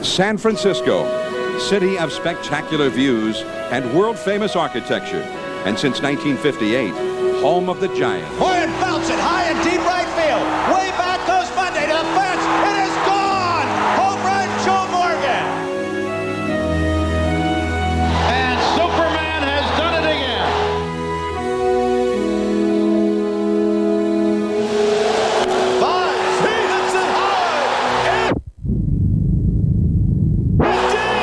San Francisco, city of spectacular views and world-famous architecture. And since 1958, home of the Giants. Boyd belts it high and deep right field. Way back goes Monday to the fence. It is gone! Home run, Joe Morgan! And Superman has done it again. Vines, he hits it hard! And deep!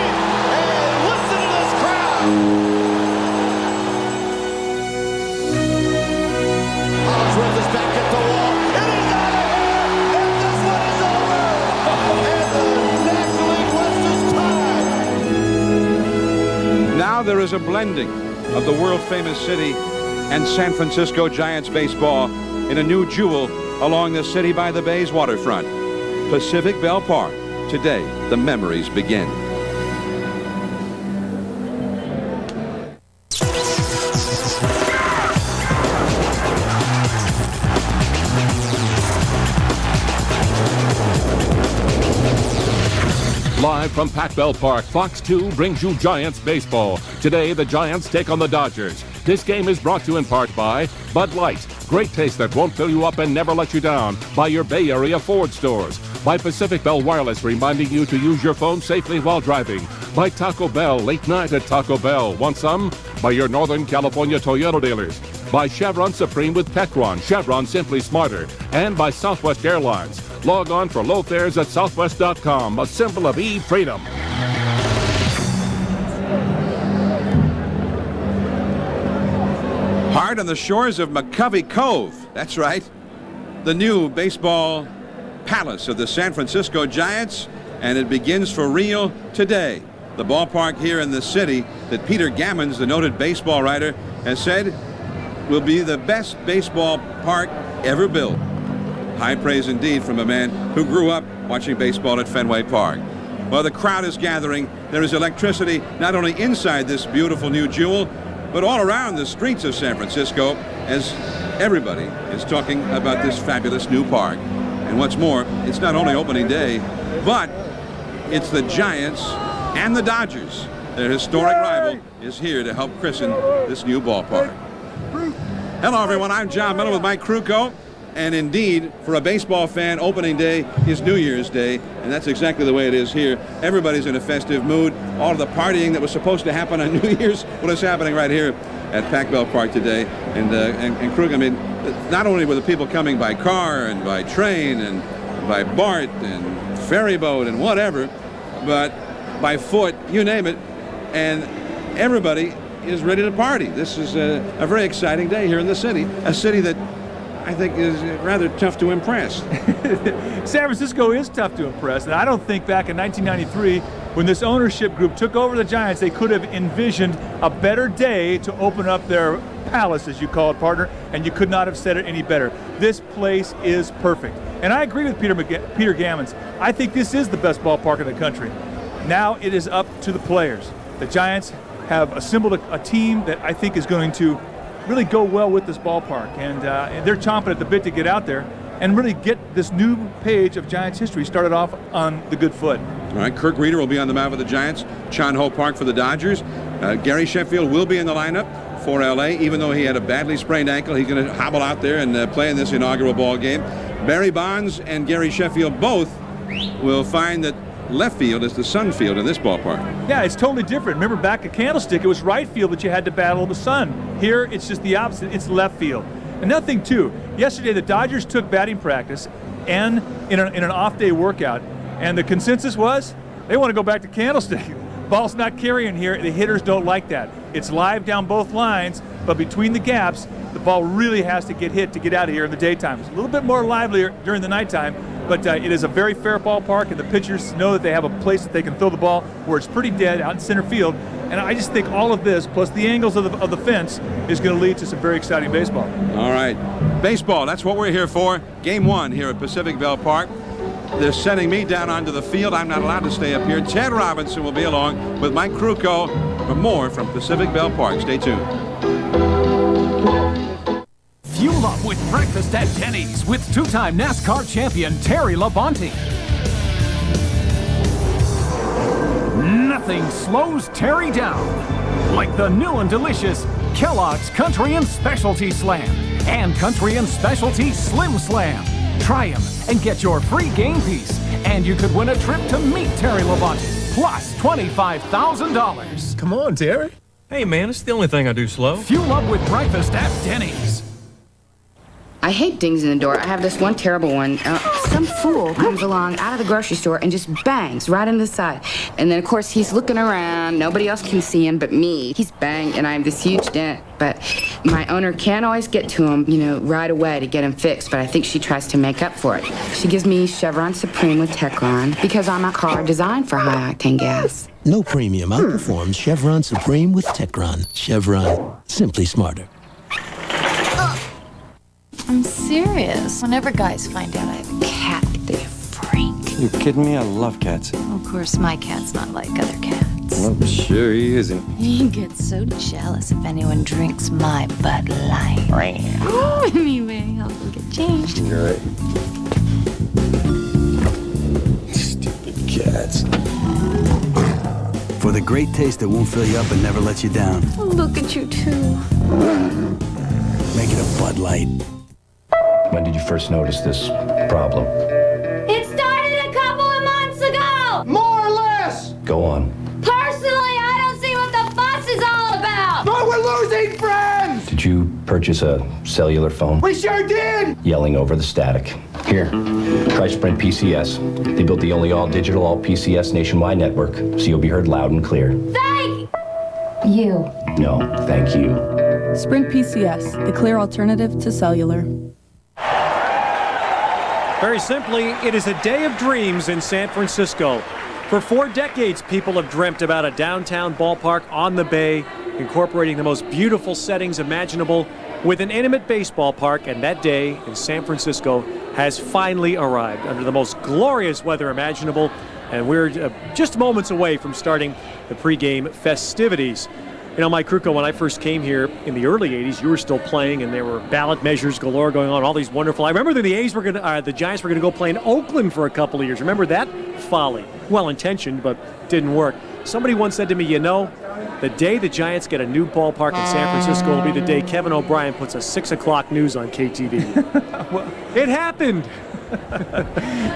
And listen to this crowd! Oswald is back at the wall. It is out of here! And this one is over! And the National League West is tied! Now there is a blending of the world-famous city and San Francisco Giants baseball in a new jewel along the City by the Bay's waterfront. Pacific Bell Park. Today, the memories begin. Live from Pac Bell Park, Fox 2 brings you Giants baseball. Today, the Giants take on the Dodgers. This game is brought to you in part by Bud Light, great taste that won't fill you up and never let you down. By your Bay Area Ford stores. By Pacific Bell Wireless, reminding you to use your phone safely while driving. By Taco Bell, late night at Taco Bell. Want some? By your Northern California Toyota dealers. By Chevron Supreme with Techron, Chevron Simply Smarter. And by Southwest Airlines. Log on for low fares at southwest.com, a symbol of e-freedom. Hard on the shores of McCovey Cove. That's right. The new baseball palace of the San Francisco Giants, and it begins for real today. The ballpark here in the city that Peter Gammons, the noted baseball writer, has said will be the best baseball park ever built. High praise indeed from a man who grew up watching baseball at Fenway Park. Well, the crowd is gathering. There is electricity not only inside this beautiful new jewel, but all around the streets of San Francisco as everybody is talking about this fabulous new park. And what's more, it's not only opening day, but it's the Giants and the Dodgers. Their historic rival is here to help christen this new ballpark. Hello, everyone. I'm John Miller with Mike Krukow. And indeed, for a baseball fan, opening day is New Year's Day, and that's exactly the way it is here. Everybody's in a festive mood. All of the partying that was supposed to happen on New Year's, well, it's happening right here at Pac Bell Park today. And Krug, I mean, not only were the people coming by car and by train and by BART and ferry boat and whatever, but by foot, you name it, and everybody is ready to party. This is a very exciting day here in the city, a city that I think is rather tough to impress. San Francisco is tough to impress, and I don't think back in 1993, when this ownership group took over the Giants, they could have envisioned a better day to open up their palace, as you call it, partner, and you could not have said it any better. This place is perfect. And I agree with Peter Gammons. I think this is the best ballpark in the country. Now it is up to the players. The Giants have assembled a team that I think is going to really go well with this ballpark, and they're chomping at the bit to get out there and really get this new page of Giants history started off on the good foot. All right, Kirk Reeder will be on the mound for the Giants, Chan Ho Park for the Dodgers. Gary Sheffield will be in the lineup for L.A. Even though he had a badly sprained ankle, he's going to hobble out there and play in this inaugural ball game. Barry Bonds and Gary Sheffield both will find that left field is the sun field in this ballpark. Yeah, it's totally different. Remember back at Candlestick, it was right field that you had to battle the sun. Here, it's just the opposite. It's left field. Another thing, too, yesterday the Dodgers took batting practice and in an off-day workout, and the consensus was they want to go back to Candlestick. Ball's not carrying here. The hitters don't like that. It's live down both lines, but between the gaps, the ball really has to get hit to get out of here in the daytime. It's a little bit more livelier during the nighttime, but it is a very fair ballpark, and the pitchers know that they have a place that they can throw the ball where it's pretty dead out in center field. And I just think all of this, plus the angles of the fence, is going to lead to some very exciting baseball. All right. Baseball, that's what we're here for. Game one here at Pacific Bell Park. They're sending me down onto the field. I'm not allowed to stay up here. Ted Robinson will be along with Mike Krukow for more from Pacific Bell Park. Stay tuned. Fuel up with breakfast at Denny's with two-time NASCAR champion Terry Labonte. nothing slows Terry down. Like the new and delicious Kellogg's Country and Specialty Slam and Country and Specialty Slim Slam. Try them and get your free game piece. And you could win a trip to meet Terry Labonte, plus $25,000. Come on, Terry. Hey, man, it's the only thing I do slow. Fuel up with breakfast at Denny's. I hate dings in the door. I have this one terrible one. Some fool comes along out of the grocery store and just bangs right into the side. And then, of course, he's looking around. Nobody else can see him but me. He's banged, and I have this huge dent. But my owner can't always get to him, right away to get him fixed. But I think she tries to make up for it. She gives me Chevron Supreme with Tecron because I'm a car designed for high-octane gas. No premium outperforms Chevron Supreme with Tecron. Chevron, simply smarter. I'm serious. Whenever guys find out I have a cat, they freak. You kidding me? I love cats. Of course, my cat's not like other cats. Well, sure he isn't. He gets so jealous if anyone drinks my Bud Light. Anyway, I'll go get changed. You're right. Stupid cats. For the great taste that won't fill you up and never let you down. Look at you, too. Make it a Bud Light. When did you first notice this problem? It started a couple of months ago! More or less! Go on. Personally, I don't see what the fuss is all about! But we're losing friends! Did you purchase a cellular phone? We sure did! Yelling over the static. Here, try Sprint PCS. They built the only all-digital, all-PCS nationwide network, so you'll be heard loud and clear. Thank you. No, thank you. Sprint PCS, the clear alternative to cellular. Very simply, it is a day of dreams in San Francisco. For 4 decades, people have dreamt about a downtown ballpark on the bay, incorporating the most beautiful settings imaginable with an intimate baseball park, and that day in San Francisco has finally arrived under the most glorious weather imaginable, and we're just moments away from starting the pregame festivities. Mike Krukow, when I first came here in the early 80s, you were still playing, and there were ballot measures galore going on, all these wonderful. I remember that the Giants were going to go play in Oakland for a couple of years. Remember that? Folly. Well-intentioned, but didn't work. Somebody once said to me, the day the Giants get a new ballpark in San Francisco will be the day Kevin O'Brien puts a 6 o'clock news on KTV. Well, it happened.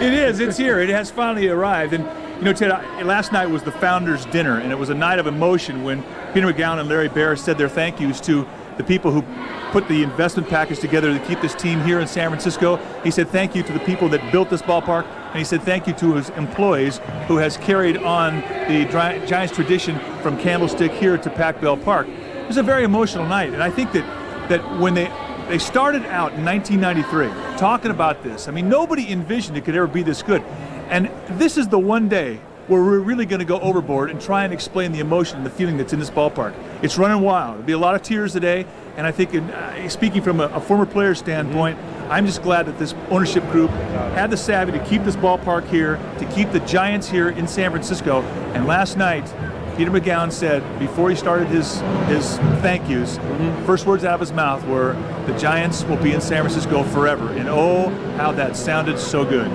It is. It's here. It has finally arrived. And, Ted, last night was the Founders' Dinner, and it was a night of emotion when Peter McGowan and Larry Bear said their thank yous to the people who put the investment package together to keep this team here in San Francisco. He said thank you to the people that built this ballpark, and he said thank you to his employees who has carried on the Giants tradition from Candlestick here to Pac Bell Park. It was a very emotional night, and I think that when they started out in 1993 talking about this, nobody envisioned it could ever be this good. And this is the one day where we're really going to go overboard and try and explain the emotion and the feeling that's in this ballpark. It's running wild. There'll be a lot of tears today, and I think, speaking from a former player's standpoint, I'm just glad that this ownership group had the savvy to keep this ballpark here, to keep the Giants here in San Francisco. And last night, Peter McGowan said, before he started his thank yous, first words out of his mouth were, the Giants will be in San Francisco forever. And oh, how that sounded so good.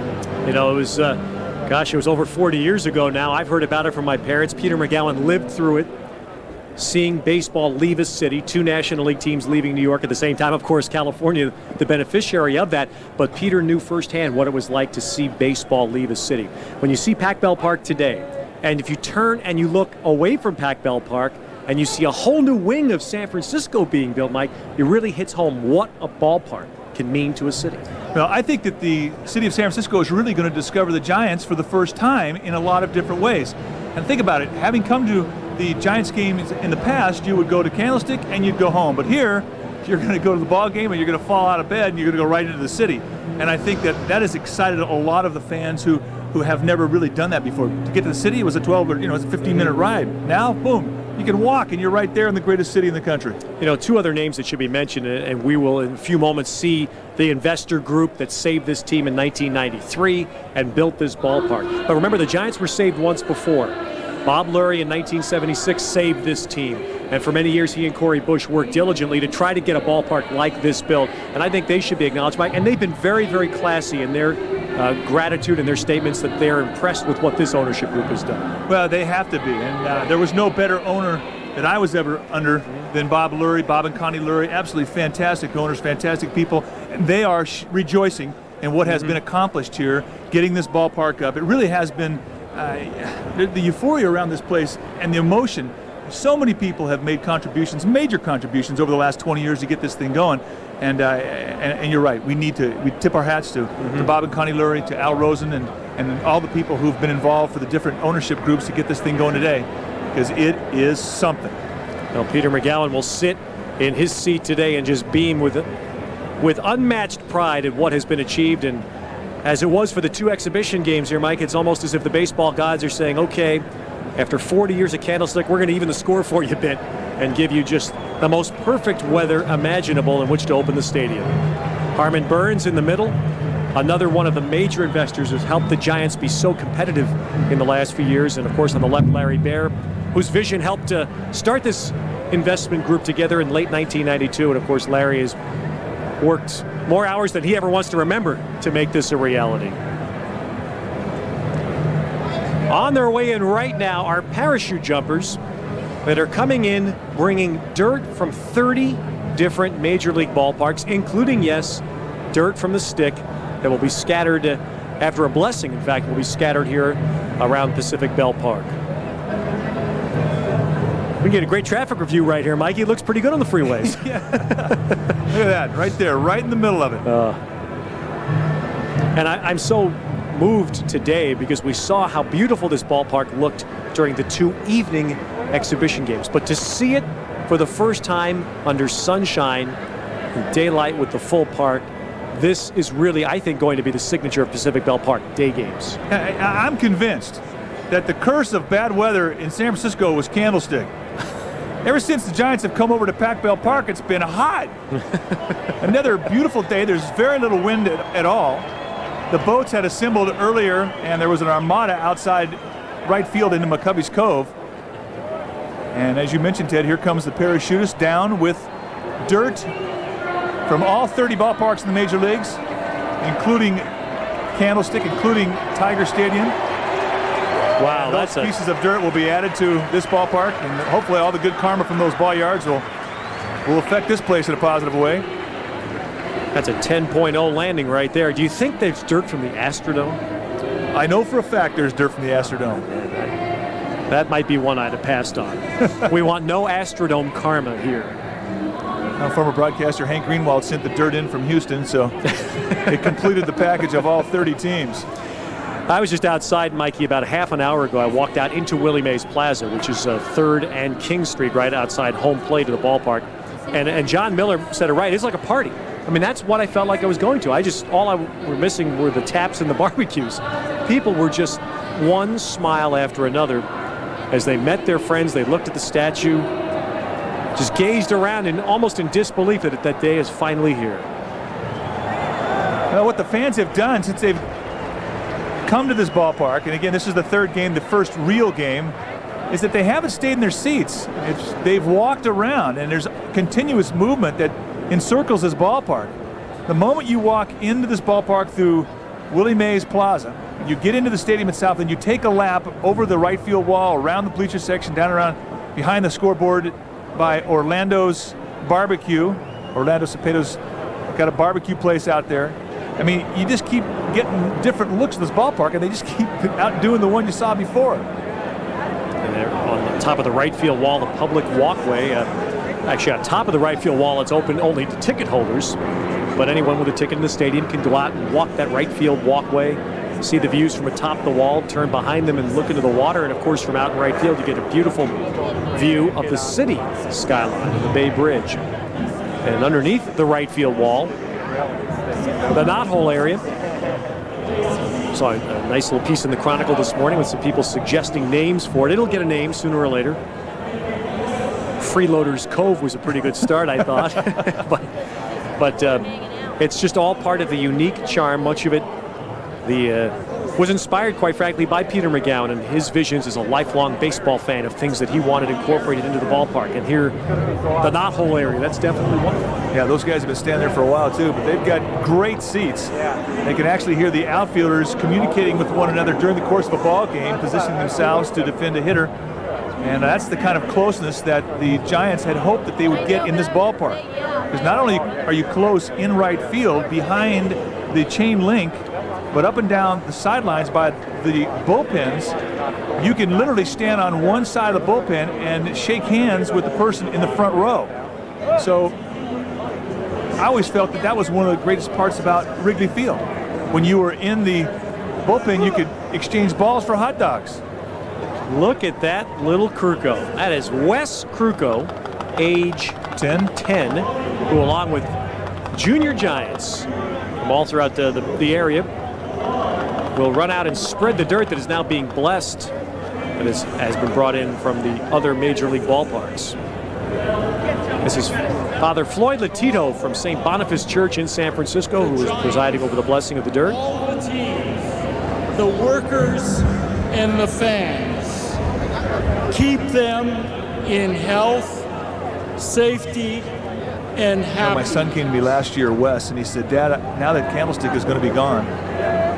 It was, it was over 40 years ago now. I've heard about it from my parents. Peter McGowan lived through it, seeing baseball leave his city, 2 National League teams leaving New York at the same time. Of course, California, the beneficiary of that. But Peter knew firsthand what it was like to see baseball leave his city. When you see Pac Bell Park today, and if you turn and you look away from Pac Bell Park, and you see a whole new wing of San Francisco being built, Mike, it really hits home what a ballpark can mean to a city. Well, I think that the city of San Francisco is really going to discover the Giants for the first time in a lot of different ways. And think about it, having come to the Giants games in the past, you would go to Candlestick and you'd go home. But here, you're going to go to the ball game and you're going to fall out of bed and you're going to go right into the city. And I think that has excited a lot of the fans who have never really done that before. To get to the city, it was a 12 or it's a 15-minute ride. Now, boom, you can walk and you're right there in the greatest city in the country. 2 other names that should be mentioned, and we will in a few moments see the investor group that saved this team in 1993 and built this ballpark. But remember, the Giants were saved once before. Bob Lurie in 1976 saved this team. And for many years, he and Corey Bush worked diligently to try to get a ballpark like this built. And I think they should be acknowledged, Mike. And they've been very, very classy in their gratitude in their statements that they're impressed with what this ownership group has done. Well, they have to be, and there was no better owner that I was ever under than Bob Lurie, Bob and Connie Lurie. Absolutely fantastic owners, fantastic people. And they are rejoicing in what has been accomplished here, getting this ballpark up. It really has been the euphoria around this place and the emotion. So many people have made contributions, major contributions over the last 20 years to get this thing going. And you're right, we tip our hats to Bob and Connie Lurie, to Al Rosen, and all the people who've been involved for the different ownership groups to get this thing going today, because it is something. Well, Peter McGowan will sit in his seat today and just beam with unmatched pride at what has been achieved. And as it was for the 2 exhibition games here, Mike, it's almost as if the baseball gods are saying, okay, after 40 years of Candlestick, we're going to even the score for you a bit and give you just the most perfect weather imaginable in which to open the stadium. Harmon Burns in the middle, another one of the major investors who's helped the Giants be so competitive in the last few years. And of course, on the left, Larry Baer, whose vision helped to start this investment group together in late 1992. And of course, Larry has worked more hours than he ever wants to remember to make this a reality. On their way in right now are parachute jumpers that are coming in bringing dirt from 30 different major league ballparks, including, yes, dirt from the stick that will be scattered after a blessing, in fact, will be scattered here around Pacific Bell Park. We get a great traffic review right here, Mikey. It looks pretty good on the freeways. Look at that, right there, right in the middle of it. And I'm so moved today because we saw how beautiful this ballpark looked during the 2 evening exhibition games. But to see it for the first time under sunshine and daylight with the full park, this is really, I think, going to be the signature of Pacific Bell Park day games. I'm convinced that the curse of bad weather in San Francisco was Candlestick. Ever since the Giants have come over to Pac Bell Park, it's been hot. Another beautiful day. There's very little wind at all. The boats had assembled earlier, and there was an armada outside right field into McCovey's Cove. And as you mentioned, Ted, here comes the parachutist down with dirt from all 30 ballparks in the major leagues, including Candlestick, including Tiger Stadium. Wow, those pieces of dirt will be added to this ballpark, and hopefully all the good karma from those ball yards will affect this place in a positive way. That's a 10.0 landing right there. Do you think there's dirt from the Astrodome? I know for a fact there's dirt from the Astrodome. That might be one I'd have passed on. We want no Astrodome karma here. Former broadcaster Hank Greenwald sent the dirt in from Houston, so it completed the package of all 30 teams. I was just outside, Mikey, about a half an hour ago. I walked out into Willie Mays Plaza, which is 3rd and King Street, right outside home plate of the ballpark. And John Miller said it right. It's like a party. I mean, that's what I felt like I was going to. All I were missing were the taps and the barbecues. People were just one smile after another as they met their friends. They looked at the statue, just gazed around and almost in disbelief that that day is finally here. Well, what the fans have done since they've come to this ballpark, and again, this is the 3rd game, the first real game, is that they haven't stayed in their seats. They've walked around, and there's continuous movement that encircles this ballpark. The moment you walk into this ballpark through Willie Mays Plaza, you get into the stadium itself, and you take a lap over the right field wall, around the bleacher section, down around behind the scoreboard by Orlando's Barbecue. Orlando Cepedo's got a barbecue place out there. I mean, you just keep getting different looks at this ballpark, and they just keep outdoing the one you saw before. And there on the top of the right field wall, the public walkway. Actually, on top of the right field wall, it's open only to ticket holders. But anyone with a ticket in the stadium can go out and walk that right field walkway, see the views from atop the wall, turn behind them and look into the water. And, of course, from out in right field, you get a beautiful view of the city skyline, the Bay Bridge. And underneath the right field wall, the knothole area. Saw a nice little piece in the Chronicle this morning with some people suggesting names for it. It'll get a name sooner or later. Freeloaders Cove was a pretty good start, I thought. but it's just all part of the unique charm, much of it the was inspired, quite frankly, by Peter McGowan and his visions as a lifelong baseball fan of things that he wanted incorporated into the ballpark. And here, the knothole area, that's definitely one. Yeah, those guys have been standing there for a while, too, but they've got great seats. They can actually hear the outfielders communicating with one another during the course of a ball game, positioning themselves to defend a hitter. And that's the kind of closeness that the Giants had hoped that they would get in this ballpark. Because not only are you close in right field behind the chain link, but up and down the sidelines by the bullpens, you can literally stand on one side of the bullpen and shake hands with the person in the front row. So I always felt that that was one of the greatest parts about Wrigley Field. When you were in the bullpen, you could exchange balls for hot dogs. Look at that little Krukow. That is Wes Krukow, age 10, who along with junior Giants from all throughout the area will run out and spread the dirt that is now being blessed, that has been brought in from the other major league ballparks. This is Father Floyd Latito from St. Boniface Church in San Francisco, who is presiding over the blessing of the dirt. All the team, the workers and the fans, keep them in health, safety, and happiness. My son came to me last year, Wes, and he said, Dad, now that Candlestick is going to be gone,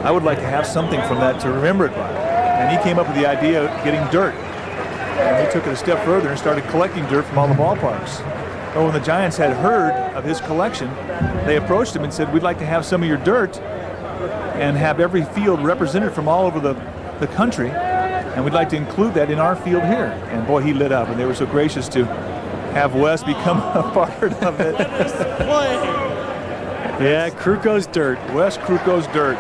I would like to have something from that to remember it by. And he came up with the idea of getting dirt. And he took it a step further and started collecting dirt from all the ballparks. But when the Giants had heard of his collection, they approached him and said, we'd like to have some of your dirt and have every field represented from all over the country. And we'd like to include that in our field here. And boy, he lit up, and they were so gracious to have Wes become a part of it. Yeah, Krukow's dirt. Wes Krukow's dirt.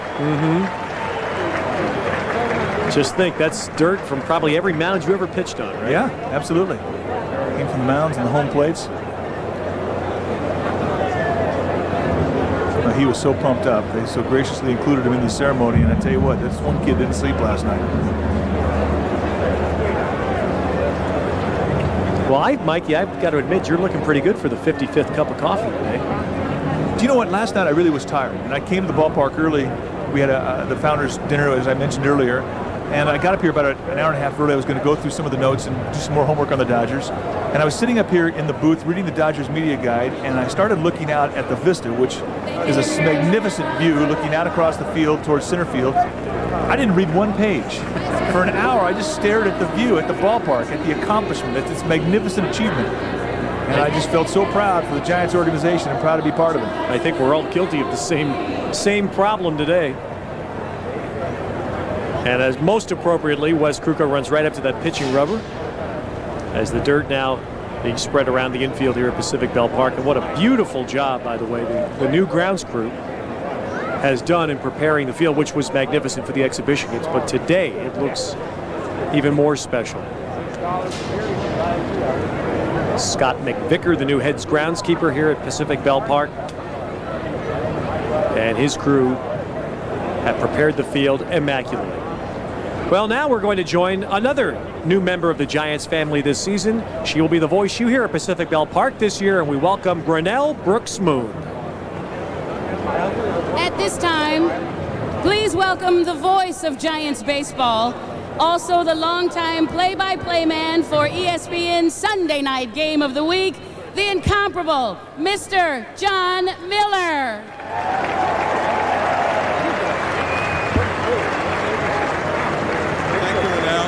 Just think, that's dirt from probably every mound you ever pitched on, right? Yeah, absolutely. Came from the mounds and the home plates. He was so pumped up. They so graciously included him in the ceremony, and I tell you what, this one kid didn't sleep last night. Well, Mikey, I've got to admit, you're looking pretty good for the 55th cup of coffee today. Do you know what? Last night I really was tired, and I came to the ballpark early. We had the Founders Dinner, as I mentioned earlier, and I got up here about an hour and a half early. I was going to go through some of the notes and do some more homework on the Dodgers. And I was sitting up here in the booth reading the Dodgers media guide, and I started looking out at the vista, which is a magnificent view looking out across the field towards center field. I didn't read one page. For an hour, I just stared at the view, at the ballpark, at the accomplishment, at this magnificent achievement. And I just felt so proud for the Giants organization and proud to be part of it. I think we're all guilty of the same problem today. And as most appropriately, Wes Krukow runs right up to that pitching rubber as the dirt now being spread around the infield here at Pacific Ballpark. And what a beautiful job, by the way, the new grounds crew has done in preparing the field, which was magnificent for the exhibition games. But today, it looks even more special. Scott McVicker, the new head groundskeeper here at Pacific Ballpark, and his crew have prepared the field immaculately. Well, now we're going to join another new member of the Giants family this season. She will be the voice you hear at Pacific Ballpark this year, and we welcome Grinnell Brooks Moon. At this time, please welcome the voice of Giants baseball, also the longtime play-by-play man for ESPN's Sunday night game of the week, the incomparable Mr. John Miller. Thank you, Linnell.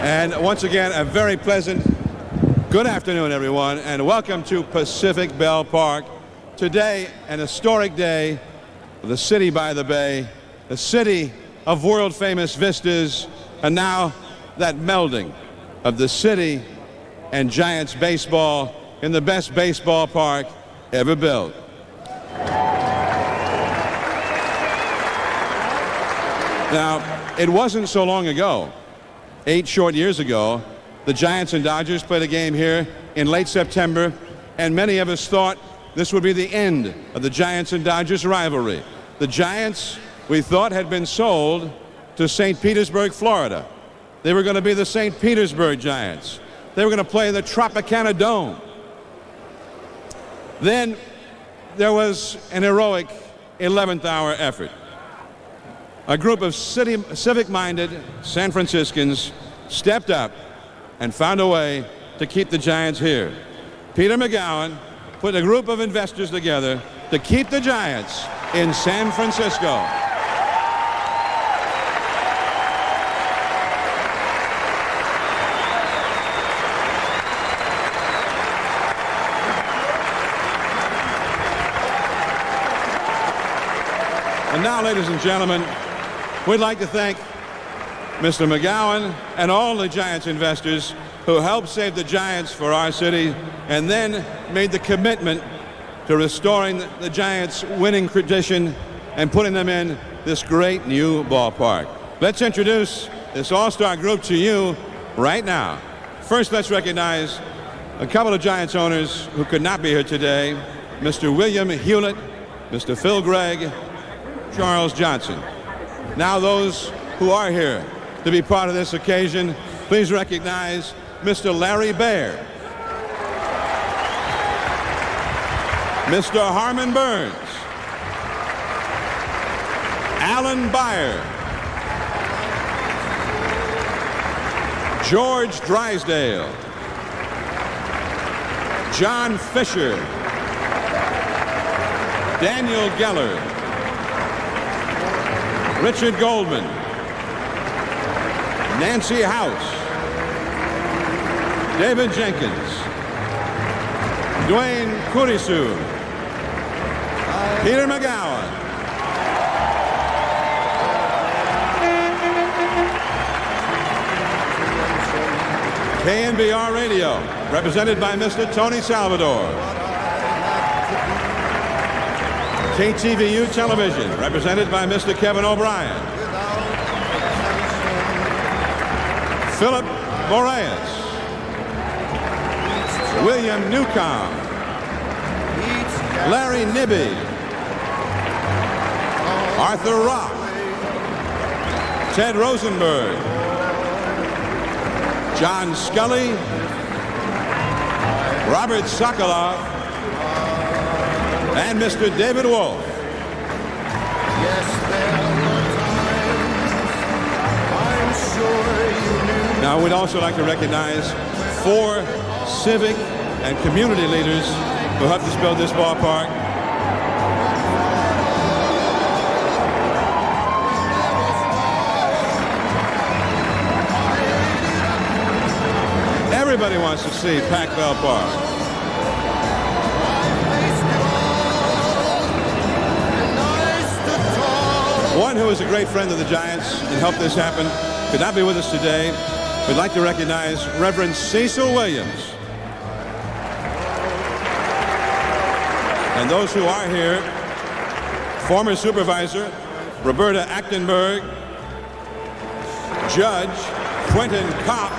And once again, a very pleasant good afternoon, everyone, and welcome to Pacific Ballpark. Today, an historic day for the city by the bay, the city of world-famous vistas, and now that melding of the city and Giants baseball in the best baseball park ever built. Now, it wasn't so long ago, 8 short years ago, the Giants and Dodgers played a game here in late September, and many of us thought this would be the end of the Giants and Dodgers rivalry. The Giants, we thought, had been sold to St. Petersburg, Florida. They were going to be the St. Petersburg Giants. They were going to play the Tropicana Dome. Then there was an heroic 11th hour effort. a group of civic-minded San Franciscans stepped up and found a way to keep the Giants here. Peter McGowan put a group of investors together to keep the Giants in San Francisco. And now, ladies and gentlemen, we'd like to thank Mr. McGowan and all the Giants investors who helped save the Giants for our city and then made the commitment to restoring the Giants' winning tradition and putting them in this great new ballpark. Let's introduce this all-star group to you right now. First, let's recognize a couple of Giants owners who could not be here today, Mr. William Hewlett, Mr. Phil Gregg, Charles Johnson. Now those who are here to be part of this occasion, please recognize Mr. Larry Baer, Mr. Harmon Burns, Alan Byer, George Drysdale, John Fisher, Daniel Geller, Richard Goldman, Nancy House, David Jenkins, Dwayne Kurisu, Peter McGowan, KNBR Radio, represented by Mr. Tony Salvador. KTVU Television, represented by Mr. Kevin O'Brien. Philip Moraes, William Newcomb, Larry Nibby, Arthur Rock, Ted Rosenberg, John Scully, Robert Sokoloff, and Mr. David Wolf. Now, we'd also like to recognize 4 civic and community leaders who helped us build this ballpark. Everybody wants to see Pac Ballpark. One who is a great friend of the Giants and helped this happen could not be with us today. We'd like to recognize Reverend Cecil Williams. And those who are here, former supervisor Roberta Achtenberg, Judge Quentin Kopp,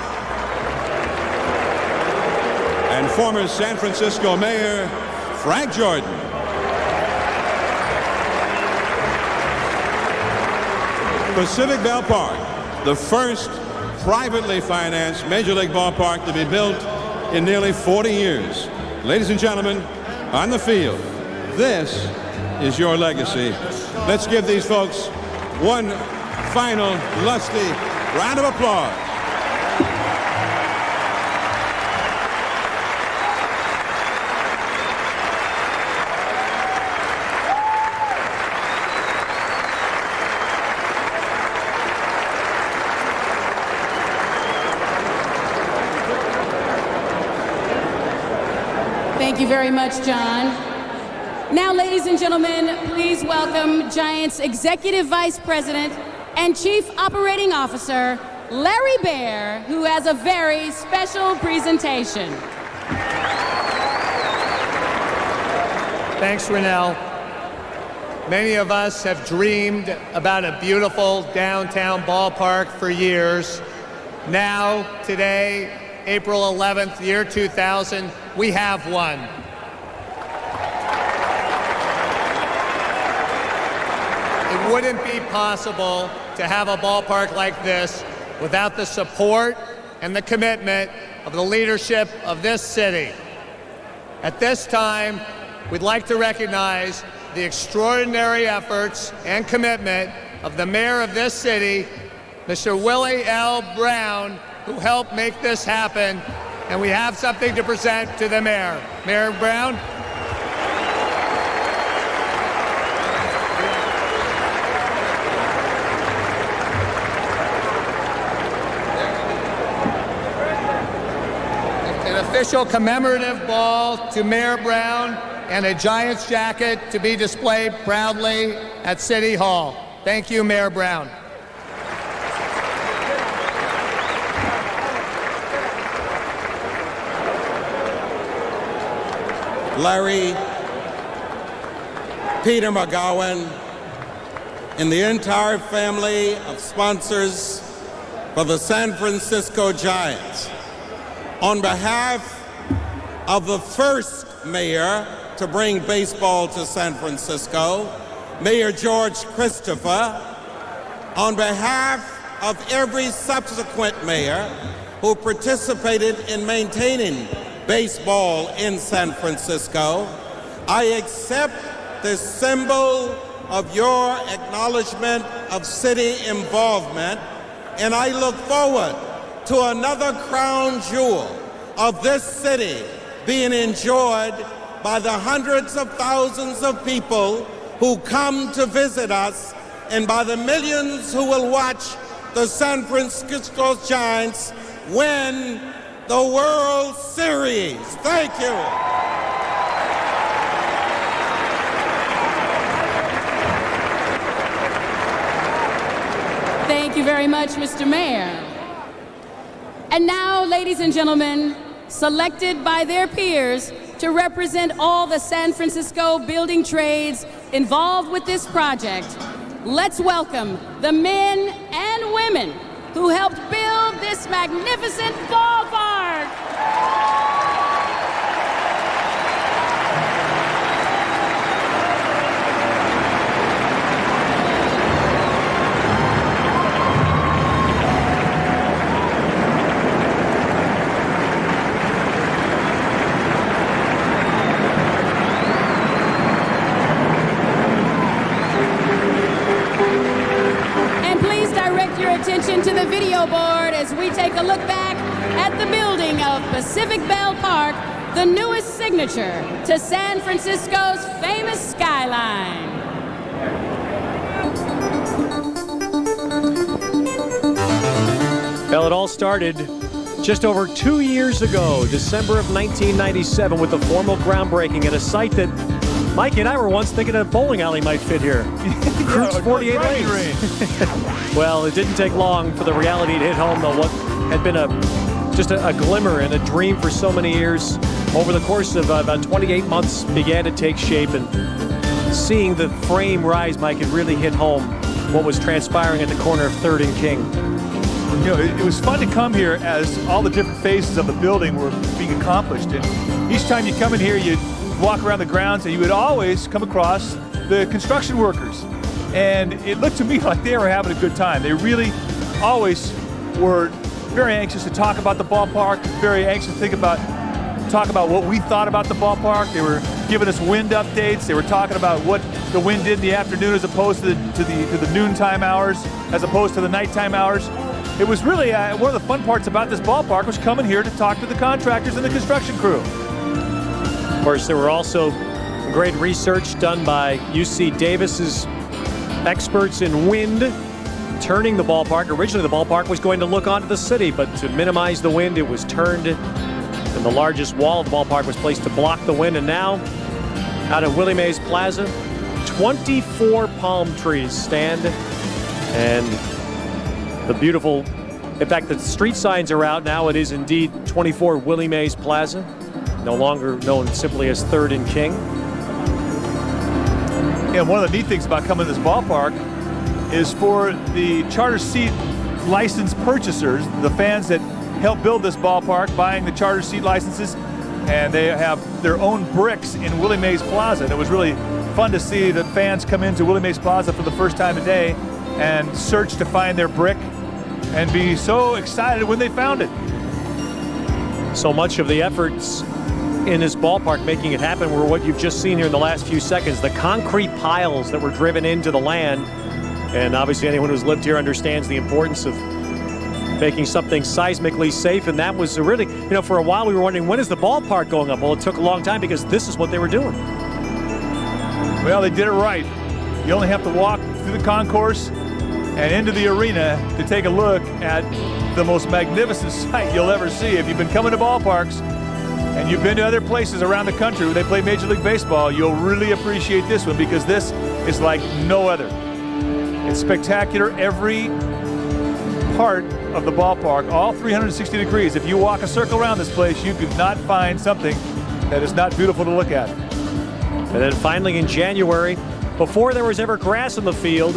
and former San Francisco Mayor Frank Jordan. Pacific Ballpark, the first privately financed Major League ballpark to be built in nearly 40 years. Ladies and gentlemen, on the field, this is your legacy. Let's give these folks one final lusty round of applause. Thank you very much, John. Now, ladies and gentlemen, please welcome Giants Executive Vice President and Chief Operating Officer, Larry Baer, who has a very special presentation. Thanks, Rennell. Many of us have dreamed about a beautiful downtown ballpark for years. Now, today, April 11th, year 2000, we have one. It wouldn't be possible to have a ballpark like this without the support and the commitment of the leadership of this city. At this time, we'd like to recognize the extraordinary efforts and commitment of the mayor of this city, Mr. Willie L. Brown, who helped make this happen. And we have something to present to the mayor. Mayor Brown. An official commemorative ball to Mayor Brown and a Giants jacket to be displayed proudly at City Hall. Thank you, Mayor Brown. Larry, Peter McGowan, and the entire family of sponsors for the San Francisco Giants. On behalf of the first mayor to bring baseball to San Francisco, Mayor George Christopher, on behalf of every subsequent mayor who participated in maintaining baseball in San Francisco, I accept this symbol of your acknowledgement of city involvement, and I look forward to another crown jewel of this city being enjoyed by the hundreds of thousands of people who come to visit us and by the millions who will watch the San Francisco Giants win the World Series. Thank you. Thank you very much, Mr. Mayor. And now, ladies and gentlemen, selected by their peers to represent all the San Francisco building trades involved with this project, let's welcome the men and women who helped build this magnificent ballpark. Attention to the video board as we take a look back at the building of Pacific Bell Park, the newest signature to San Francisco's famous skyline. Well, it all started just over 2 years ago, December of 1997, with the formal groundbreaking at a site that Mikey and I were once thinking a bowling alley might fit here. Crute's 48 lanes. Well, it didn't take long for the reality to hit home, though. What had been just a glimmer and a dream for so many years, over the course of about 28 months, began to take shape. And seeing the frame rise, Mike, it really hit home what was transpiring at the corner of 3rd and King. You know, it was fun to come here as all the different phases of the building were being accomplished. And each time you come in here, you'd walk around the grounds and you would always come across the construction workers. And it looked to me like they were having a good time. They really always were very anxious to talk about the ballpark, very anxious to talk about what we thought about the ballpark. They were giving us wind updates. They were talking about what the wind did in the afternoon as opposed to the noontime hours, as opposed to the nighttime hours. It was really one of the fun parts about this ballpark was coming here to talk to the contractors and the construction crew. Of course, there were also great research done by UC Davis's experts in wind, turning the ballpark. Originally, the ballpark was going to look onto the city, but to minimize the wind, it was turned, and the largest wall of the ballpark was placed to block the wind. And now, out at Willie Mays Plaza, 24 palm trees stand, and the beautiful, in fact, the street signs are out now. It is indeed 24 Willie Mays Plaza, no longer known simply as 3rd and King. And one of the neat things about coming to this ballpark is for the charter seat license purchasers, the fans that help build this ballpark, buying the charter seat licenses, and they have their own bricks in Willie Mays Plaza. And it was really fun to see the fans come into Willie Mays Plaza for the first time today and search to find their brick and be so excited when they found it. So much of the efforts in this ballpark making it happen were what you've just seen here in the last few seconds. The concrete piles that were driven into the land. And obviously anyone who's lived here understands the importance of making something seismically safe. And that was really, you know, for a while we were wondering, when is the ballpark going up? Well, it took a long time because this is what they were doing. Well, they did it right. You only have to walk through the concourse and into the arena to take a look at the most magnificent sight you'll ever see. If you've been coming to ballparks and you've been to other places around the country where they play Major League Baseball, you'll really appreciate this one because this is like no other. It's spectacular. Every part of the ballpark, all 360 degrees. If you walk a circle around this place, you could not find something that is not beautiful to look at. And then finally in January, before there was ever grass in the field,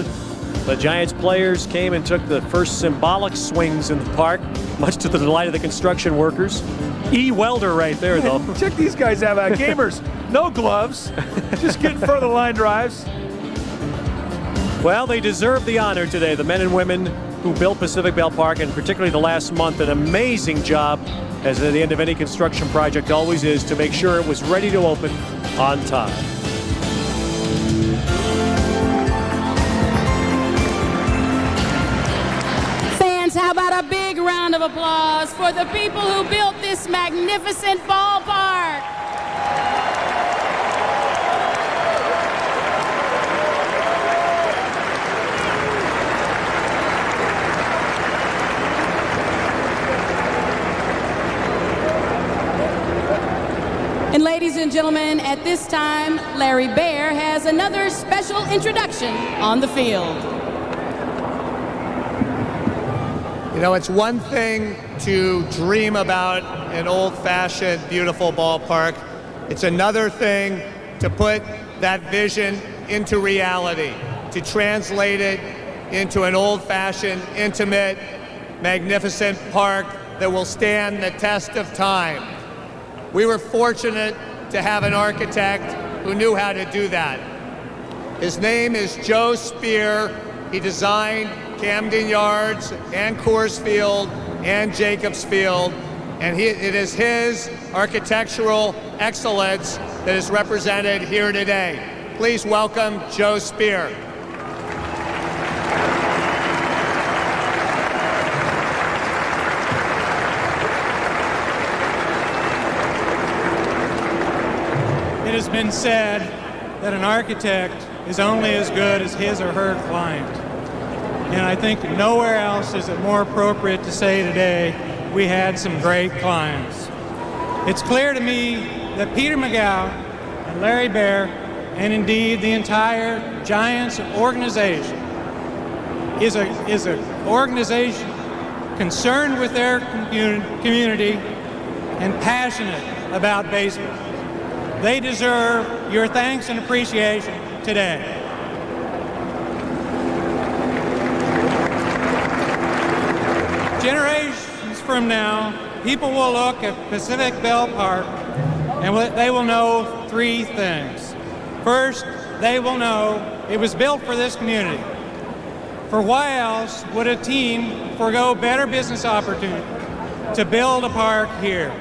the Giants players came and took the first symbolic swings in the park, much to the delight of the construction workers. E-welder right there, though. Check these guys out, gamers. No gloves, just getting for the line drives. Well, they deserve the honor today, the men and women who built Pacific Ballpark, and particularly the last month, an amazing job, as at the end of any construction project always is, to make sure it was ready to open on time. Fans, how about a big round of applause for the people who built this magnificent ballpark? And ladies and gentlemen, at this time, Larry Baer has another special introduction on the field. You know, it's one thing to dream about an old-fashioned, beautiful ballpark. It's another thing to put that vision into reality, to translate it into an old-fashioned, intimate, magnificent park that will stand the test of time. We were fortunate to have an architect who knew how to do that. His name is Joe Spear. He designed Camden Yards and Coors Field and Jacobs Field, and it is his architectural excellence that is represented here today. Please welcome Joe Spear. It has been said that an architect is only as good as his or her client. And I think nowhere else is it more appropriate to say today we had some great clients. It's clear to me that Peter McGowan and Larry Baer, and indeed the entire Giants organization, is an organization concerned with their community and passionate about baseball. They deserve your thanks and appreciation today. Generations from now, people will look at Pacific Ballpark and they will know three things. First, they will know it was built for this community. For why else would a team forego better business opportunity to build a park here?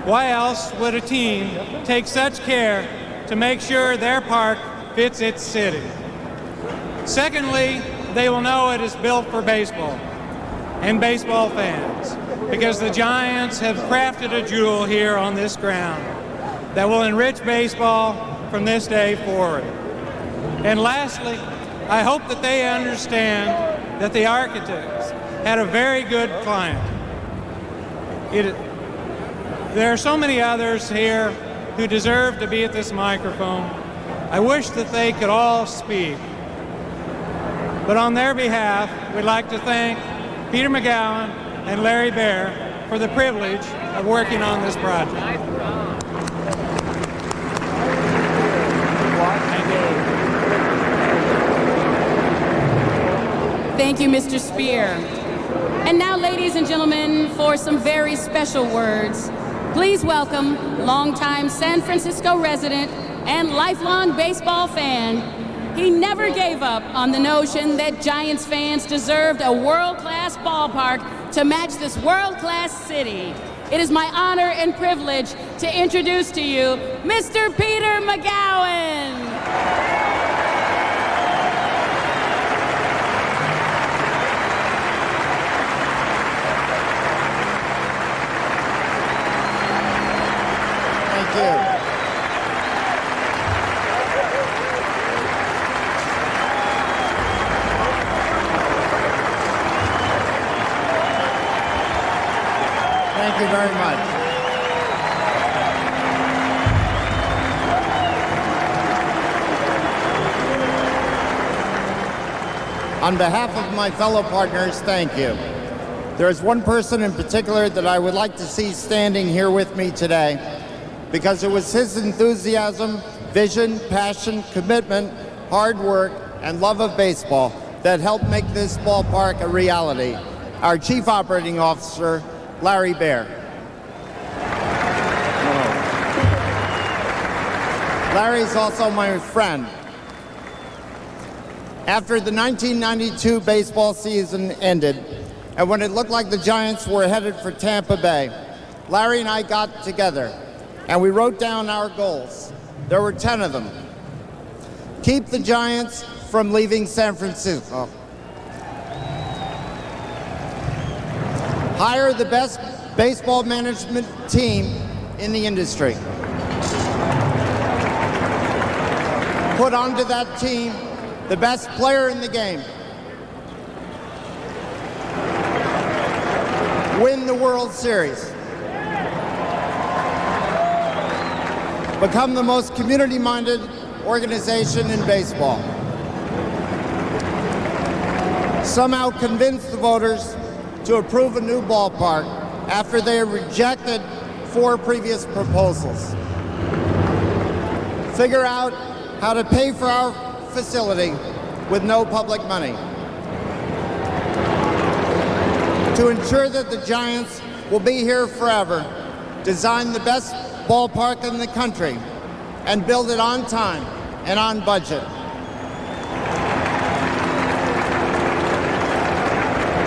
Why else would a team take such care to make sure their park fits its city? Secondly, they will know it is built for baseball and baseball fans, because the Giants have crafted a jewel here on this ground that will enrich baseball from this day forward. And lastly, I hope that they understand that the architects had a very good client. There are so many others here who deserve to be at this microphone. I wish that they could all speak. But on their behalf, we'd like to thank Peter McGowan and Larry Baer for the privilege of working on this project. Thank you, Mr. Spear. And now, ladies and gentlemen, for some very special words, please welcome longtime San Francisco resident and lifelong baseball fan. He never gave up on the notion that Giants fans deserved a world-class ballpark to match this world-class city. it is my honor and privilege to introduce to you Mr. Peter McGowan. Thank you. Thank you very much. On behalf of my fellow partners, thank you. There is one person in particular that I would like to see standing here with me today, because it was his enthusiasm, vision, passion, commitment, hard work, and love of baseball that helped make this ballpark a reality. Our Chief Operating Officer, Larry Baer. Larry's also my friend. After the 1992 baseball season ended, and when it looked like the Giants were headed for Tampa Bay, Larry and I got together, and we wrote down our goals. There were 10 of them. Keep the Giants from leaving San Francisco. Hire the best baseball management team in the industry. Put onto that team the best player in the game. Win the World Series. Become the most community-minded organization in baseball. Somehow convince the voters to approve a new ballpark after they have rejected 4 previous proposals. Figure out how to pay for our facility with no public money. To ensure that the Giants will be here forever, design the best ballpark in the country and build it on time and on budget.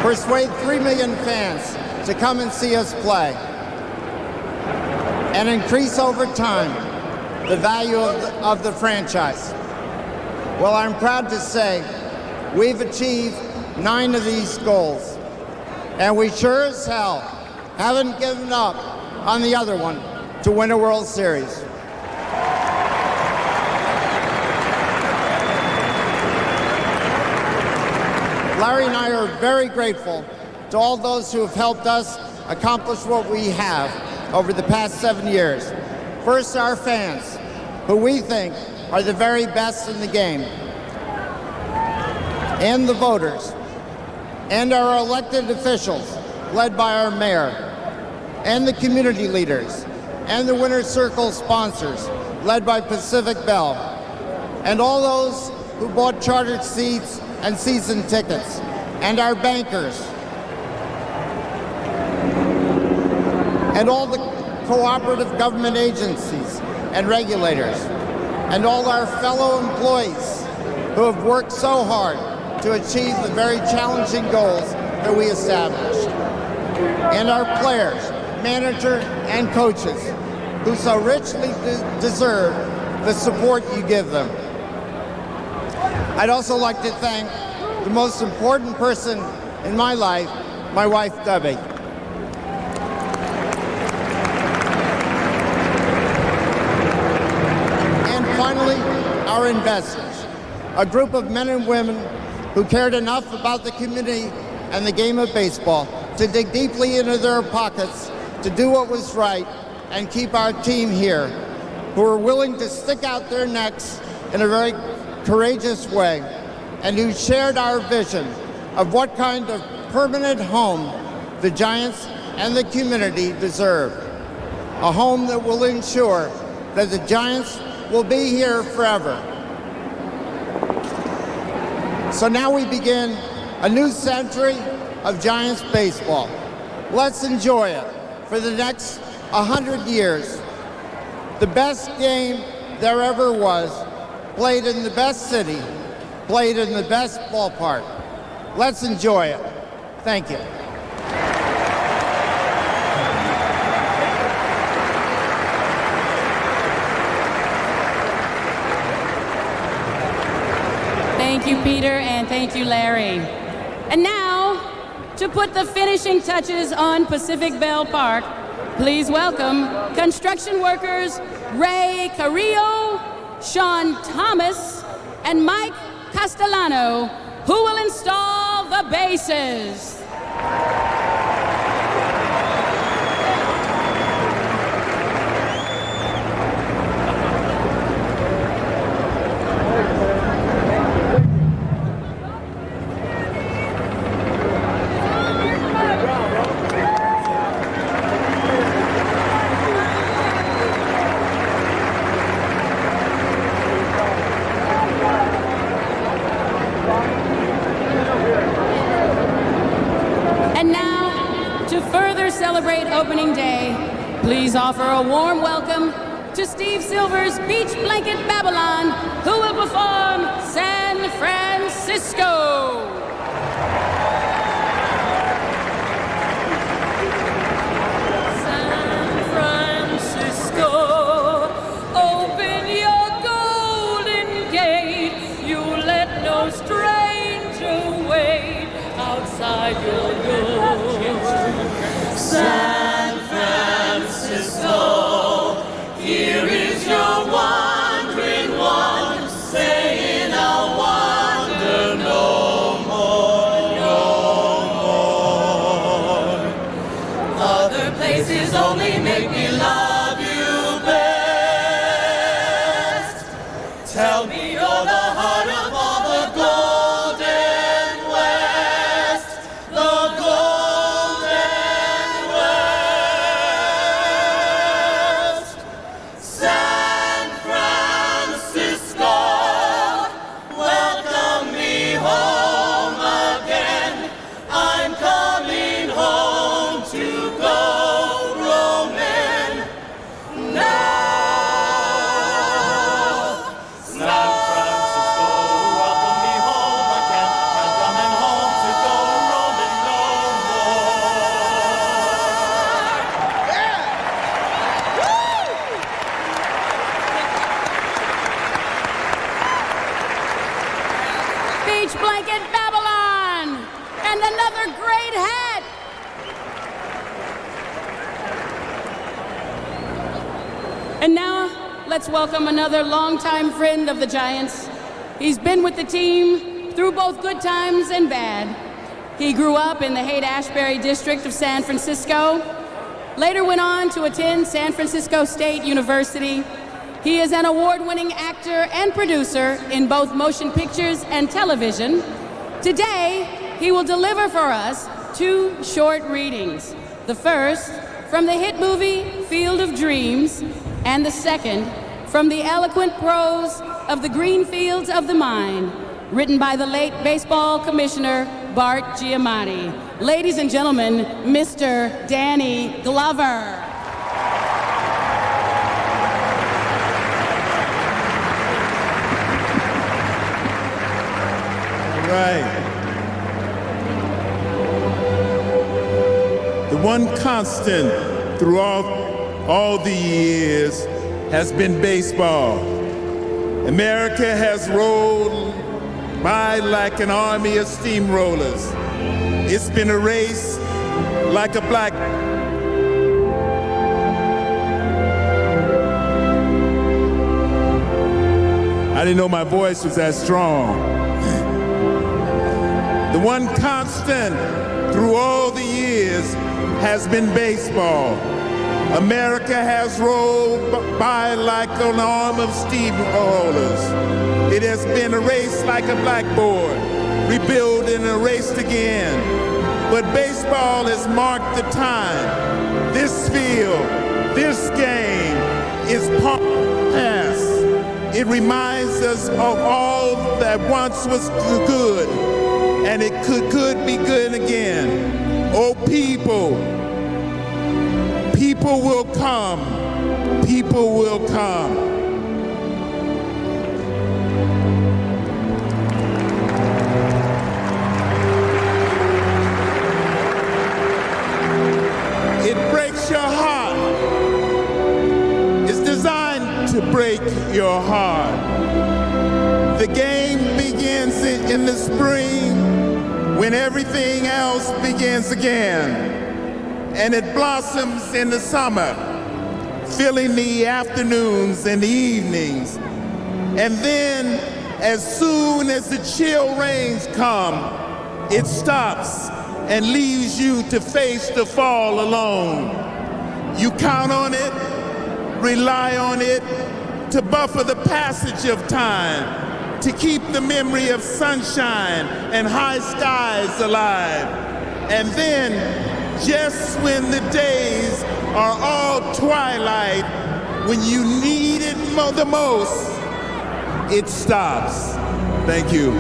Persuade 3 million fans to come and see us play, and increase over time the value of the franchise. Well, I'm proud to say we've achieved 9 of these goals, and we sure as hell haven't given up on the other one, to win a World Series. Larry and I are very grateful to all those who have helped us accomplish what we have over the past 7 years. First, our fans, who we think are the very best in the game, and the voters, and our elected officials, led by our mayor, and the community leaders, and the Winner's Circle sponsors, led by Pacific Bell, and all those who bought chartered seats and season tickets, and our bankers, and all the cooperative government agencies and regulators, and all our fellow employees who have worked so hard to achieve the very challenging goals that we established, and our players, manager, and coaches who so richly deserve the support you give them. I'd also like to thank the most important person in my life, my wife, Debbie. And finally, our investors, a group of men and women who cared enough about the community and the game of baseball to dig deeply into their pockets to do what was right and keep our team here, who were willing to stick out their necks in a very courageous way, and who shared our vision of what kind of permanent home the Giants and the community deserve. A home that will ensure that the Giants will be here forever. So now we begin a new century of Giants baseball. Let's enjoy it for the next 100 years. The best game there ever was, played in the best city, played in the best ballpark. Let's enjoy it. Thank you. Thank you, Peter, and thank you, Larry. And now, to put the finishing touches on Pacific Bell Park, please welcome construction workers Ray Carrillo, Sean Thomas, and Mike Castellano, who will install the bases. Celebrate opening day, please offer a warm welcome to Steve Silver's Beach Blanket Babylon, who will perform San Francisco. San Francisco, open your golden gate. You let no stranger wait outside your door. San Francisco, here is your wandering one, saying I'll wander no more. Other places only make me love you best. Tell me you're the heart of all the golden West, the golden West. San Francisco, welcome me home again. I'm coming home to go roaming now. San Francisco, welcome me home again. I'm coming home to go roaming no Beach Blanket Babylon, and another great hat. And now, let's welcome another longtime friend of the Giants. He's been with the team through both good times and bad. He grew up in the Haight-Ashbury district of San Francisco, later went on to attend San Francisco State University. He is an award-winning actor and producer in both motion pictures and television. Today, he will deliver for us 2 short readings. The first from the hit movie Field of Dreams, and the second from the eloquent prose of The Green Fields of the Mind, written by the late baseball commissioner Bart Giamatti. Ladies and gentlemen, Mr. Danny Glover. Right. The one constant through all the years has been baseball. America has rolled by like an army of steamrollers. It's been a race like a black. I didn't know my voice was that strong. The one constant through all the years has been baseball. America has rolled by like an arm of steamrollers. It has been a race like a blackboard, rebuilt and erased again. But baseball has marked the time. This field, this game is part of the past. It reminds us of all that once was good, and it could be good again. Oh, people will come. People will come. It breaks your heart. It's designed to break your heart. The game begins in when everything else begins again. And it blossoms in the summer, filling the afternoons and the evenings. And then, as soon as the chill rains come, it stops and leaves you to face the fall alone. You count on it, rely on it, to buffer the passage of time, to keep the memory of sunshine and high skies alive. And then, just when the days are all twilight, when you need it the most, it stops. Thank you.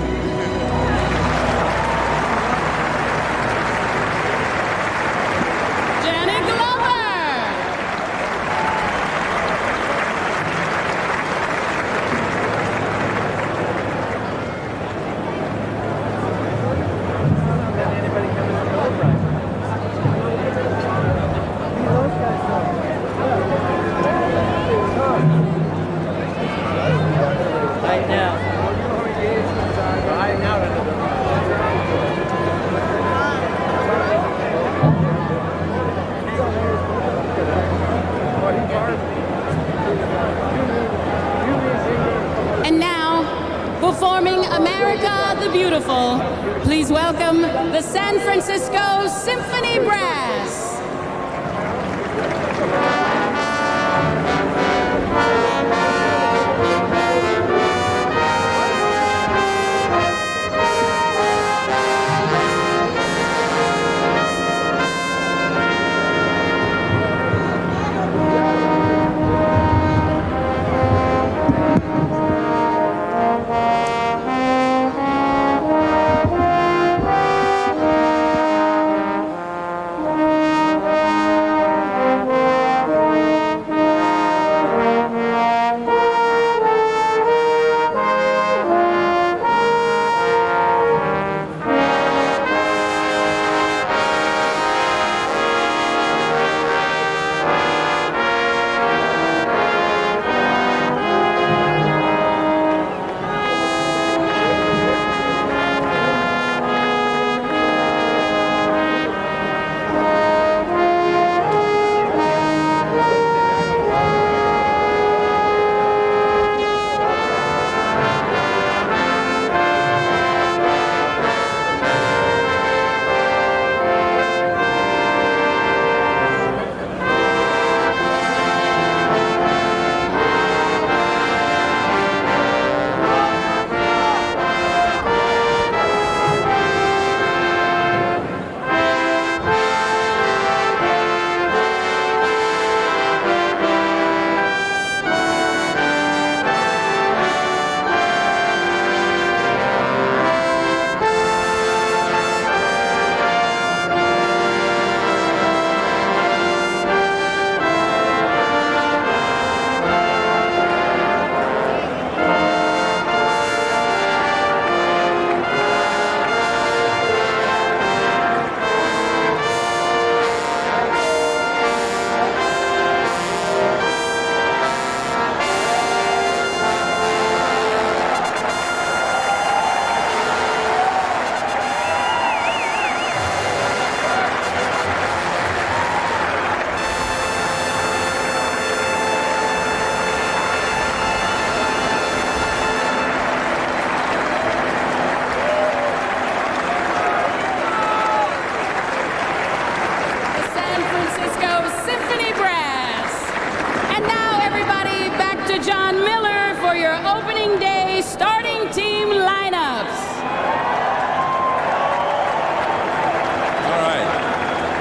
And now, performing America the Beautiful, please welcome the San Francisco Symphony Brass.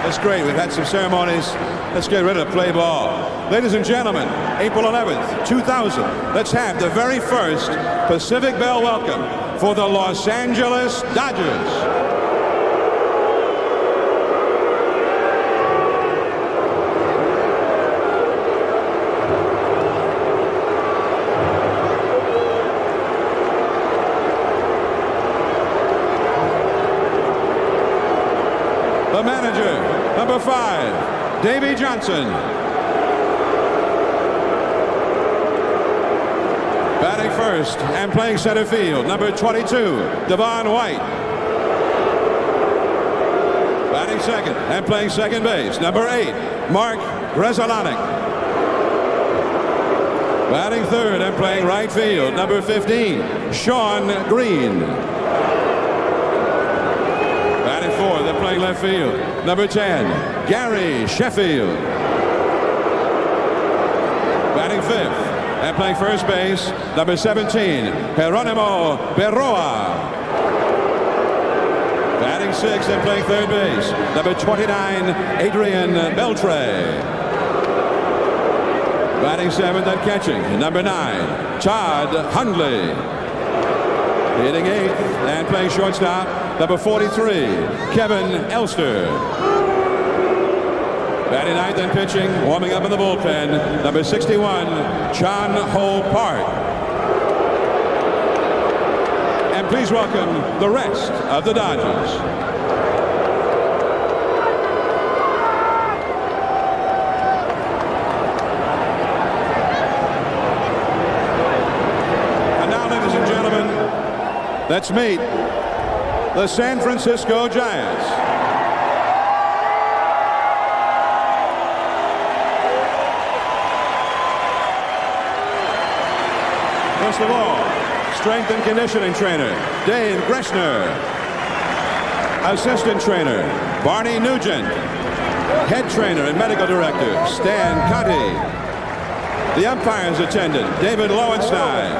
That's great. We've had some ceremonies. Let's get ready to play ball. Ladies and gentlemen, April 11th, 2000, let's have the very first Pacific Bell welcome for the Los Angeles Dodgers. The manager, number 5, Davey Johnson. Batting first and playing center field, number 22, Devon White. second and playing second base, number 8, Mark Grzelcyk. Batting third and playing right field, number 15, Sean Green. Batting fourth and playing left field, number 10, Gary Sheffield. Batting fifth and playing first base, number 17, Geronimo Berroa. Batting sixth and playing third base, number 29, Adrian Beltre. Batting seventh and catching, number 9, Todd Hundley. Hitting eighth and playing shortstop, number 43, Kevin Elster. Batting ninth and pitching, warming up in the bullpen, number 61, John Ho Park. And please welcome the rest of the Dodgers. And now, ladies and gentlemen, let's meet the San Francisco Giants. First of all, strength and conditioning trainer, Dave Greshner. Assistant trainer, Barney Nugent. Head trainer and medical director, Stan Conti. The umpire's attendant, David Lowenstein.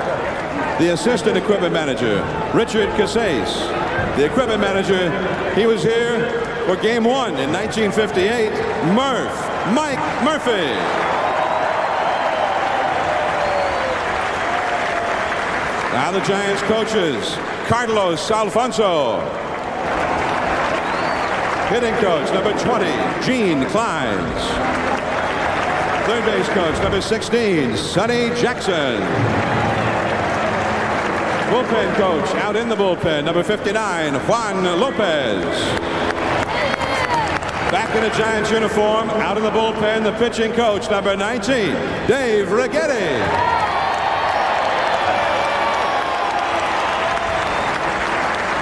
The assistant equipment manager, Richard Casase. The equipment manager, he was here for Game 1 in 1958, Mike Murphy. Now the Giants coaches, Carlos Alfonso. Hitting coach, number 20, Gene Clines. Third base coach, number 16, Sonny Jackson. Bullpen coach, out in the bullpen, number 59, Juan Lopez. Back in a Giants uniform, out in the bullpen, the pitching coach, number 19, Dave Righetti.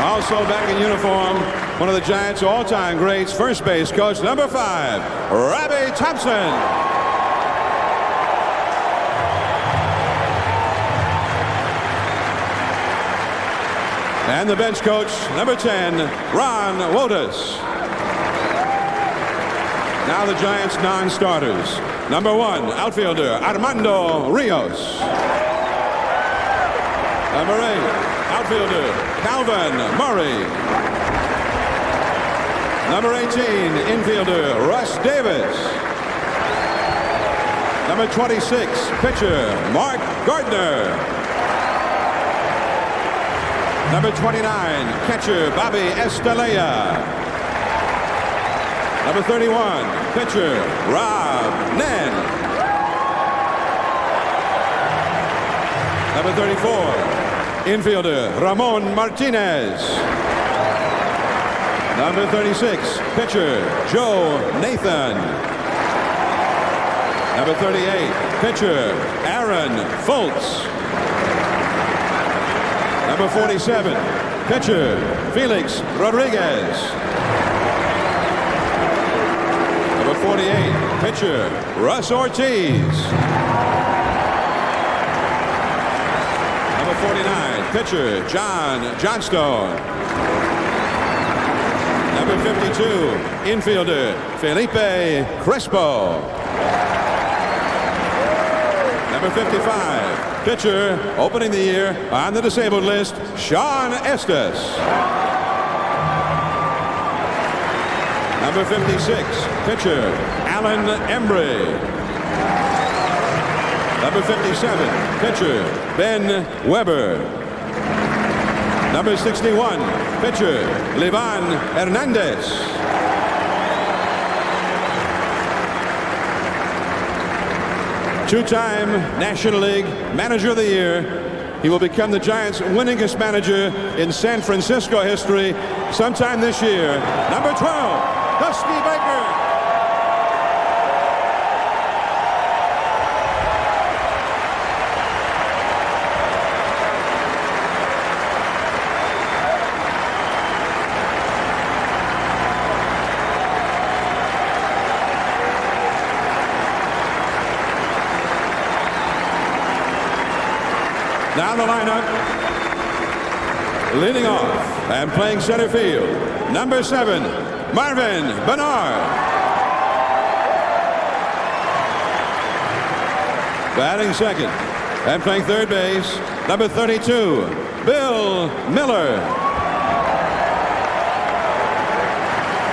Also back in uniform, one of the Giants' all-time greats, first base coach, number 5, Robbie Thompson. And the bench coach, number 10, Ron Wotus. Now the Giants' non-starters. Number 1, outfielder, Armando Rios. Number 8, outfielder, Calvin Murray. Number 18, infielder, Russ Davis. Number 26, pitcher, Mark Gardner. Number 29, catcher, Bobby Estalella. Number 31, pitcher, Rob Nen. Number 34, infielder, Ramon Martinez. Number 36, pitcher, Joe Nathan. Number 38, pitcher, Aaron Foltz. Number 47, pitcher, Felix Rodriguez. Number 48, pitcher, Russ Ortiz. Number 49, pitcher, John Johnstone. Number 52, infielder, Felipe Crespo. Number 55, pitcher, opening the year on the disabled list, Sean Estes. Number 56, pitcher, Alan Embry. Number 57, pitcher, Ben Weber. Number 61, pitcher, Livan Hernandez. Two-time National League Manager of the Year. He will become the Giants' winningest manager in San Francisco history sometime this year. Number 12, Dusty Baker. Now the lineup. Leading off and playing center field, number 7, Marvin Bernard. Batting second and playing third base, number 32, Bill Miller.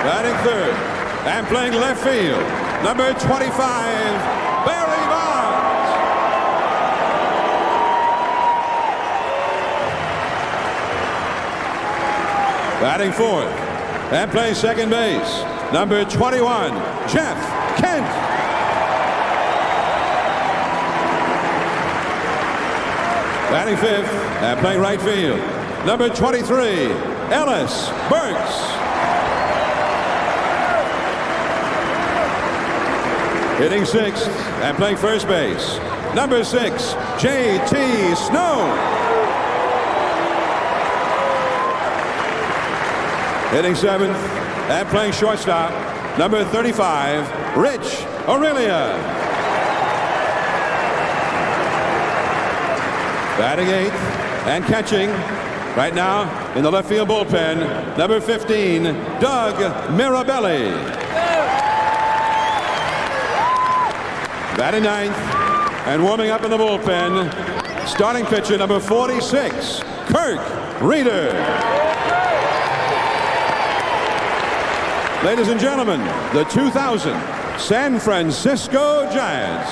Batting third and playing left field, number 25, Barry Bonds. Batting fourth and playing second base, number 21, Jeff Kent. Batting fifth and playing right field, number 23, Ellis Burks. Hitting sixth and playing first base, number 6, J.T. Snow. Hitting seventh and playing shortstop, number 35, Rich Aurelia. Batting eighth and catching right now in the left field bullpen, number 15, Doug Mirabelli. Batting ninth and warming up in the bullpen, starting pitcher number 46, Kirk Reeder. Ladies and gentlemen, the 2000 San Francisco Giants.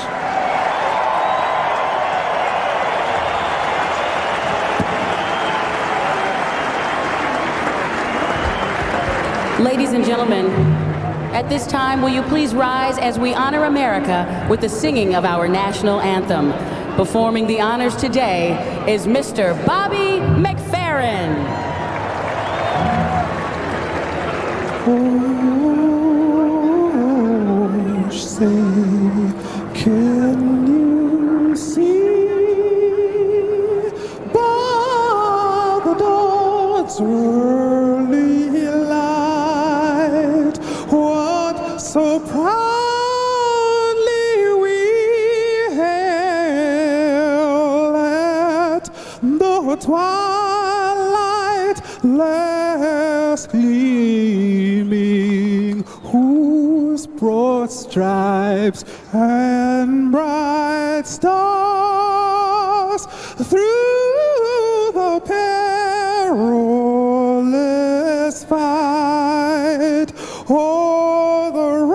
Ladies and gentlemen, at this time, will you please rise as we honor America with the singing of our national anthem. Performing the honors today is Mr. Bobby McFerrin. Oh, say, can you see by the dawn's early light what so proudly we hailed at the twilight last gleaming, whose broad stripes and bright stars through the perilous fight o'er the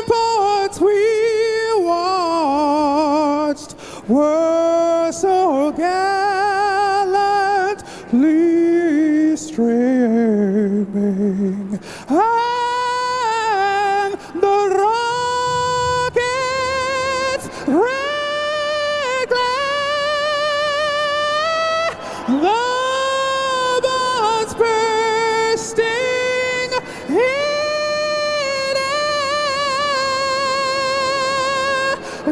ramparts we watched were so gallantly streaming, and the rockets red glare, the bombs bursting in air,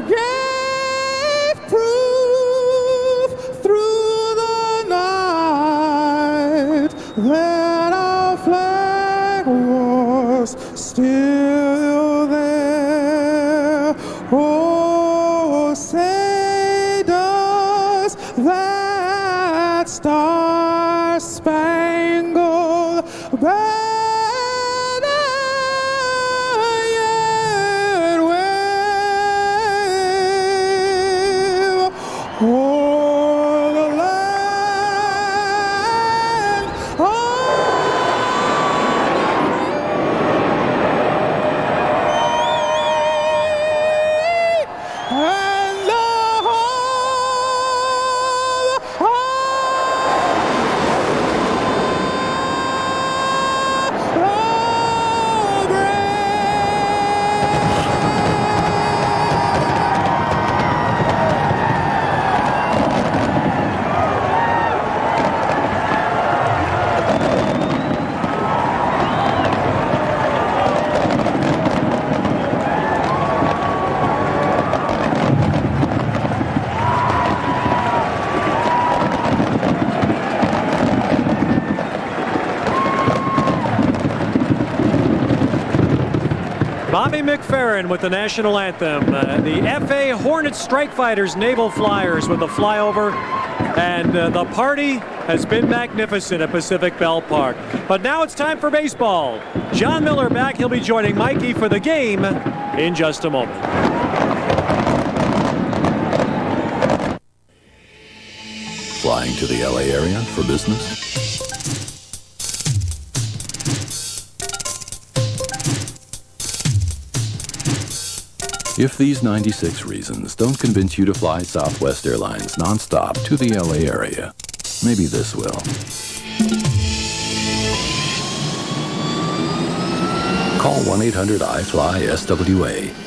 gave proof through the night that our flag was still there. Oh, say does that star-spangled banner yet wave o'er the land and the whole Bobby McFerrin with the national anthem. The FA Hornet Strike Fighters Naval Flyers with the flyover. And the party has been magnificent at Pacific Ballpark. But now it's time for baseball. John Miller back. He'll be joining Mikey for the game in just a moment. Flying to the LA area for business? If these 96 reasons don't convince you to fly Southwest Airlines nonstop to the LA area, maybe this will. Call 1-800-I-FLY-SWA